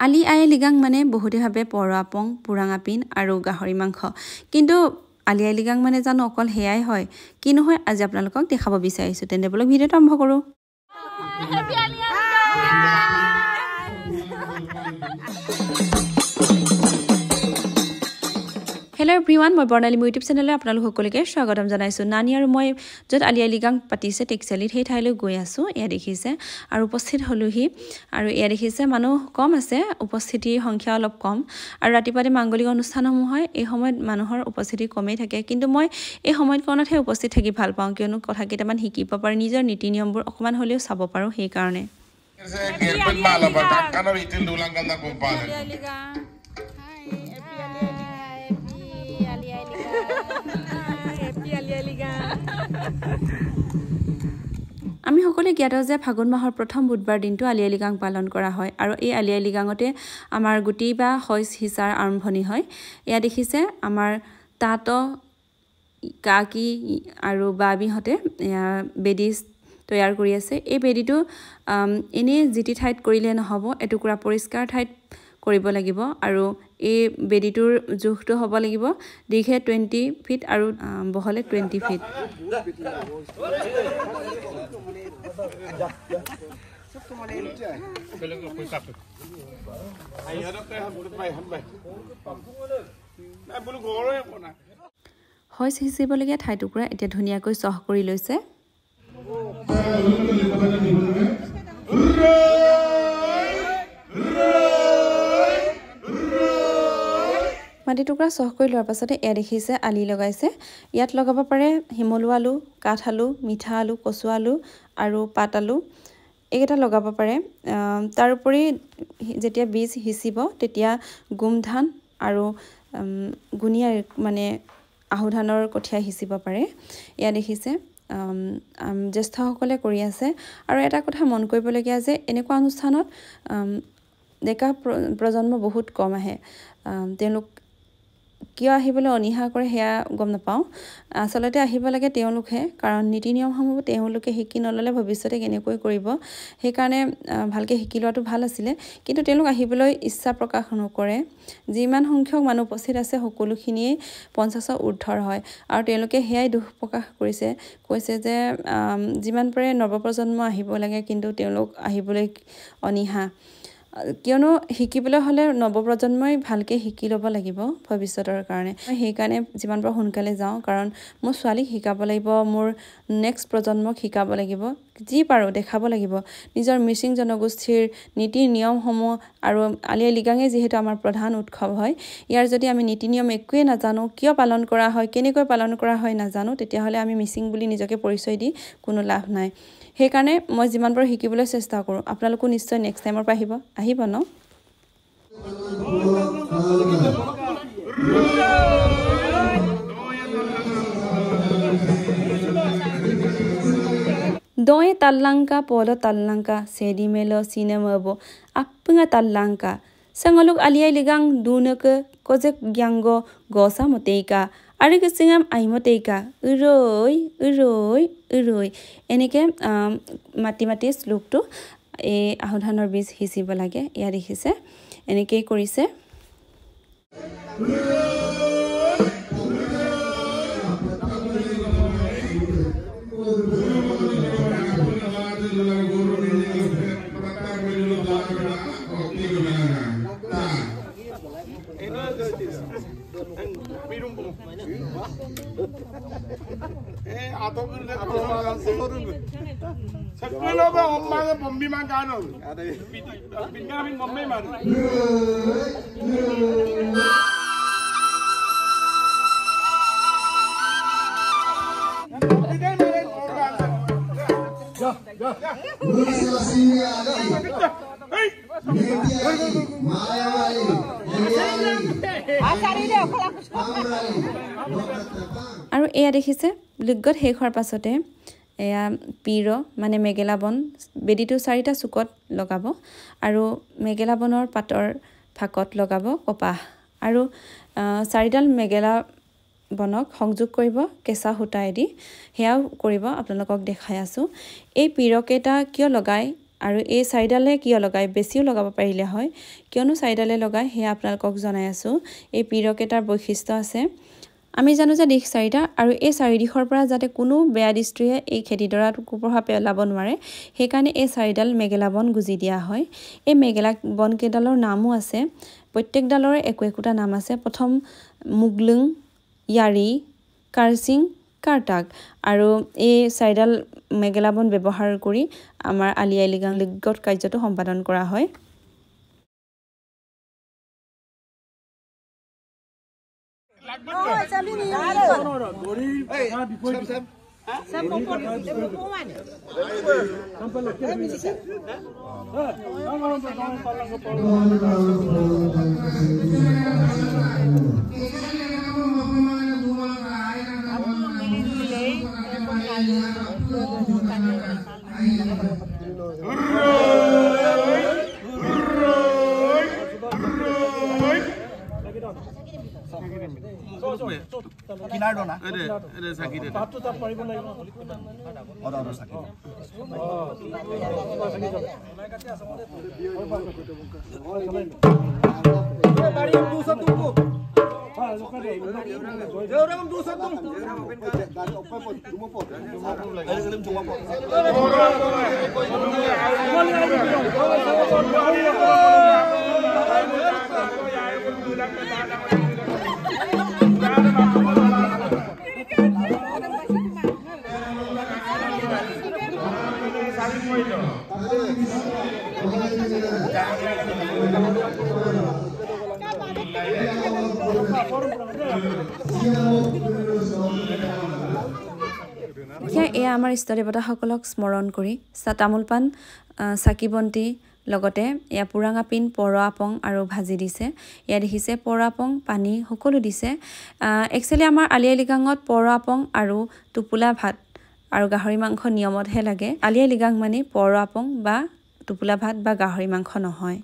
আলি আই লিগাং মানে বহুতে ভাবে পৰাপং পুৰাঙাপিন আৰু গাহৰি মাংস কিন্তু আলি আই লিগাং মানে জানো অকল হেয়াই হয় কি নহয় আজি আপোনালোকক দেখাব বিচাৰিছো তেন্তে বলক ভিডিওটো আৰম্ভ কৰো Hello everyone, মই বৰ্ণালী ইউটিউব চেনেললৈ আপোনালোক সকলোকে স্বাগতম জনাইছো। নানি আৰু মই যত আলি আই লিগাং পাতিছে টেক্সেলিত সেই ঠাইলৈ গৈ আছো। এয়া দেখিছে আৰু উপস্থিত হলুহি আৰু এয়া দেখিছে মানুহ কম আছে, উপস্থিতিৰ সংখ্যা অলপ কম আৰু ৰাতিপুৱাতে মাংগলিক অনুষ্ঠানসমূহ হয়। এই সময়ত মানুহৰ উপস্থিতি কমেই থাকে কিন্তু মই এই সময়কৰণতহে উপস্থিত থাকি ভাল পাওঁ কিয়নো কথা কেইটামান শিকিব পাৰি নিজৰ নীতি নিয়মবোৰ অকমান হ'লেও চাব পাৰো সেই কাৰণে। আমি সকলোৱে জ্ঞাত যে ফাগুন মাহৰ প্ৰথম বুধবাৰ দিনটো আলি আই লিগাং পালন কৰা হয় আৰু এই আলি আই লিগাঙতে আমাৰ গুটি বা হৈছ হিচাৰ আৰম্ভণি হয়। এয়া দেখিছে আমাৰ তাত কাকি আৰু বাবিহতে বেদি তৈয়াৰ কৰি আছে। এই বেদিটো এনে জিটি ঠাইত কৰিলে নহব, এটুকুৰা পৰিষ্কাৰ ঠাইত কৰিব লাগিব আৰু এই বেদিটোৰ জোখটো হ'ব লাগিব দীঘে 20 ফিট আৰু বহলে 20 ফিট। হৈছ সিঁচিবলগীয়া ঠাই টুকুৰা এতিয়া ধুনীয়াকৈ চহ কৰি লৈছে। মাটি টুকুৰা চহ কৰি লোৱাৰ পাছতে এয়া দেখিছে আলি লগাইছে। ইয়াত লগাব পাৰে হিমলু আলু, কাঠ আলু, মিঠা আলু, কচু আলু আৰু পাত আলু এইকেইটা লগাব পাৰে। তাৰোপৰি যেতিয়া বীজ সিঁচিব তেতিয়া গুম ধান আৰু গুণিয়া মানে আহু ধানৰ কঠীয়া সিঁচিব পাৰে। এয়া দেখিছে জ্যেষ্ঠসকলে কৰি আছে আৰু এটা কথা মন কৰিবলগীয়া যে এনেকুৱা অনুষ্ঠানত ডেকা প্ৰজন্ম বহুত কম আহে। তেওঁলোক কিয় আহিবলৈ অনীহা কৰে সেয়া গম নাপাওঁ। আচলতে আহিব লাগে তেওঁলোকহে, কাৰণ নীতি নিয়মসমূহ তেওঁলোকে শিকি নল'লে ভৱিষ্যতে কেনেকৈ কৰিব সেইকাৰণে ভালকৈ শিকি লোৱাটো ভাল আছিলে কিন্তু তেওঁলোক আহিবলৈ ইচ্ছা প্ৰকাশ নকৰে। যিমান সংখ্যক মানুহ উপস্থিত আছে সকলোখিনিয়ে 50ৰ ঊৰ্ধৰ হয় আৰু তেওঁলোকে সেয়াই দুখ প্ৰকাশ কৰিছে, কৈছে যে যিমান পাৰে নৱপ্ৰজন্ম আহিব লাগে কিন্তু তেওঁলোক আহিবলৈ অনীহা। কিয়নো শিকিবলৈ হ'লে নৱপ্ৰজন্মই ভালকৈ শিকি ল'ব লাগিব ভৱিষ্যতৰ কাৰণে। মই সেইকাৰণে যিমান পাৰোঁ সোনকালে যাওঁ, কাৰণ মোৰ ছোৱালীক শিকাব লাগিব, মোৰ নেক্সট প্ৰজন্মক শিকাব লাগিব, যি পাৰোঁ দেখাব লাগিব নিজৰ মিচিং জনগোষ্ঠীৰ নীতি নিয়মসমূহ। আৰু আলি আই লিগাঙে যিহেতু আমাৰ প্ৰধান উৎসৱ হয়, ইয়াৰ যদি আমি নীতি নিয়ম একোৱে নাজানো, কিয় পালন কৰা হয়, কেনেকৈ পালন কৰা হয় নাজানো, তেতিয়াহ'লে আমি মিচিং বুলি নিজকে পৰিচয় দি কোনো লাভ নাই। সেইকাৰণে মই যিমান পাৰোঁ শিকিবলৈ চেষ্টা কৰোঁ। আপোনালোকো নিশ্চয় নেক্সট টাইমৰ পৰা আহিব ন? Doe talangka polo talangka sedi melo sinemabo appunga talangka sangoluk ali ai ligang duneke kozek gyanggo gosa moteika ari kesingam ai moteika uroi এনেকে মাটি মাটি শ্লোকটো এই আহু ধানৰ বীজ সিঁচিব লাগে। এয়া দেখিছে এনেকেই কৰিছে। আৰু এয়া দেখিছে লিগত শেষ হোৱাৰ পাছতে এয়া পিৰ মানে মেগেলা বন বেদিটো 4টা চুকত লগাব আৰু মেগেলা বনৰ পাতৰ ফাকত লগাব কপাহ আৰু 4ডাল মেগেলা বনক সংযোগ কৰিব কেঁচা সূতাইদি। হেয়াও কৰিব আপোনালোকক দেখাই আছো। এই পিৰকেটা কিয় লগাই আৰু এই চাৰিডালে কিয় লগায় বেছিও লগাব পাৰিলে হয় কিয়নো চাৰিডালে লগায় সেয়া আপোনালোকক জনাই আছোঁ এই পীড়কেইটাৰ বৈশিষ্ট্য আছে আমি জানো যে দিশ চাৰিটা আৰু এই চাৰি দিশৰ পৰা যাতে কোনো বেয়া দৃষ্টিয়ে এই খেতিডৰাত কুপ্ৰভাৱ পেলাব নোৱাৰে সেইকাৰণে এই চাৰিডাল মেগেলা বন গুজি দিয়া হয় এই মেগেলা বন কেইডালৰ নামো আছে প্ৰত্যেকডালৰ একোটা নাম আছে প্ৰথম মুগলুং ইয়াৰি কাৰচিং কাৰটাক আৰু এই চাৰিডাল মেগেলা বন ব্যৱহাৰ কৰি আমাৰ আলি আই লৃগাং লিগত কাৰ্যটো সম্পাদন কৰা হয় এয়া আমাৰ ইষ্ট দেৱতাসকলক স্মৰণ কৰি তামোল পাণ চাকি বন্তি লগতে এয়া পুৰাঙা পিন পৰ আপং আৰু ভাজি দিছে এয়া দেখিছে পৰ আপং পানী সকলো দিছে একচুৱেলি আমাৰ আলি আই লৃগাঙত পৰ আপং আৰু টোপোলা ভাত আৰু গাহৰি মাংস নিয়মতহে লাগে আলি আই লৃগাং মানে পৰ আপং বা টোপোলা ভাত বা গাহৰি মাংস নহয়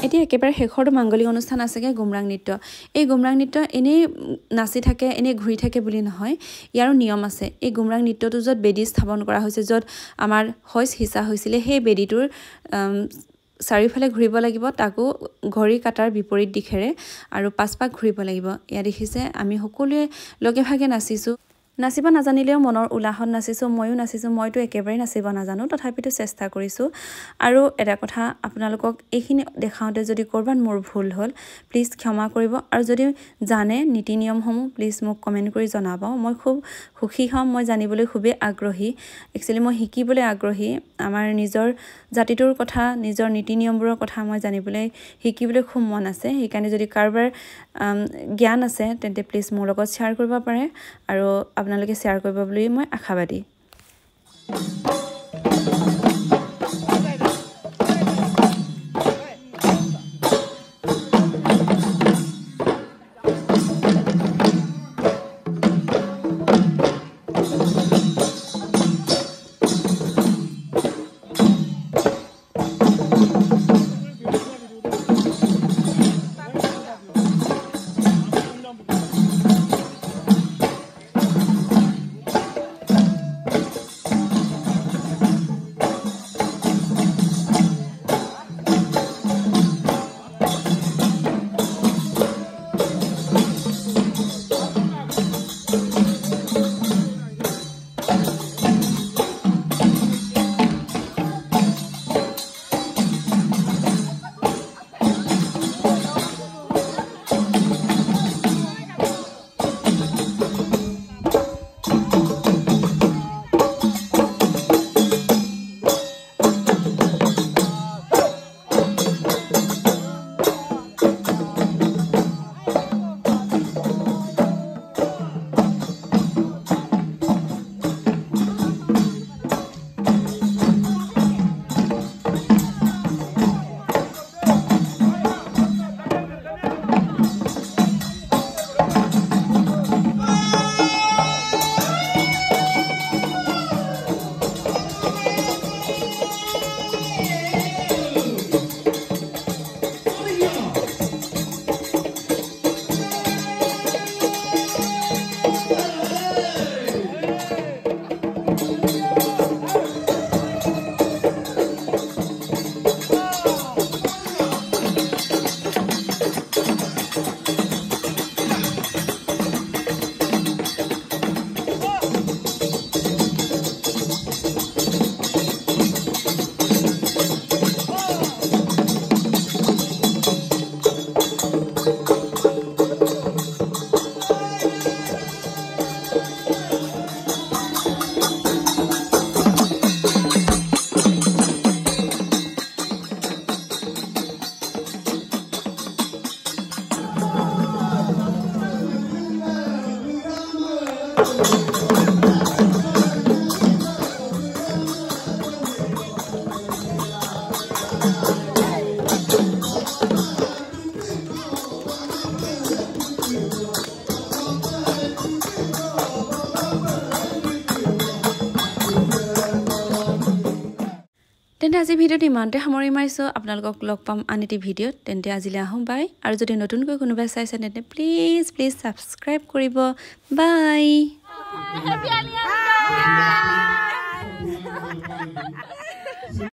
এতিয়া একেবাৰে শেষৰটো মাংগলিক অনুষ্ঠান আছেগে গুমৰাং নৃত্য এই গুমৰাং নৃত্য এনেই নাচি থাকে এনেই ঘূৰি থাকে বুলি নহয় ইয়াৰো নিয়ম আছে এই গুমৰাং নৃত্যটো য'ত বেদী স্থাপন কৰা হৈছে য'ত আমাৰ শইচ সিঁচা হৈছিলে সেই বেদীটোৰ চাৰিওফালে ঘূৰিব লাগিব তাকো ঘড়ী কাটাৰ বিপৰীত দিশেৰে আৰু পাঁচপাক ঘূৰিব লাগিব এয়া দেখিছে আমি সকলোৱে লগে ভাগে নাচিছোঁ নাচিব নাজানিলেও মনৰ উলাহত নাচিছোঁ ময়ো নাচিছোঁ মইতো একেবাৰে নাচিব নাজানো তথাপিতো চেষ্টা কৰিছোঁ আৰু এটা কথা আপোনালোকক এইখিনি দেখাওঁতে যদি ক'ৰবাত মোৰ ভুল হ'ল প্লিজ ক্ষমা কৰিব আৰু যদি জানে নীতি নিয়মসমূহ প্লিজ মোক কমেণ্ট কৰি জনাব মই খুব সুখী হ'ম মই জানিবলৈ খুবেই আগ্ৰহী একচুৱেলি মই শিকিবলৈ আগ্ৰহী আমাৰ নিজৰ জাতিটোৰ কথা নিজৰ নীতি নিয়মবোৰৰ কথা মই জানিবলৈ শিকিবলৈ খুব মন আছে সেইকাৰণে যদি কাৰোবাৰ জ্ঞান আছে তেন্তে প্লিজ মোৰ লগত শ্বেয়াৰ কৰিব পাৰে আৰু আপোনালোকে শ্বেয়াৰ কৰিব বুলি মই আশাবাদী তেন্তে আজি ভিডিঅ'টো ইমানতে সামৰি মাৰিছোঁ আপোনালোকক লগ পাম আন এটি ভিডিঅ'ত তেন্তে আজিলৈ আহোঁ বাই আৰু যদি নতুনকৈ কোনোবাই চাইছে তেন্তে প্লিজ ছাবস্ক্ৰাইব কৰিব বাই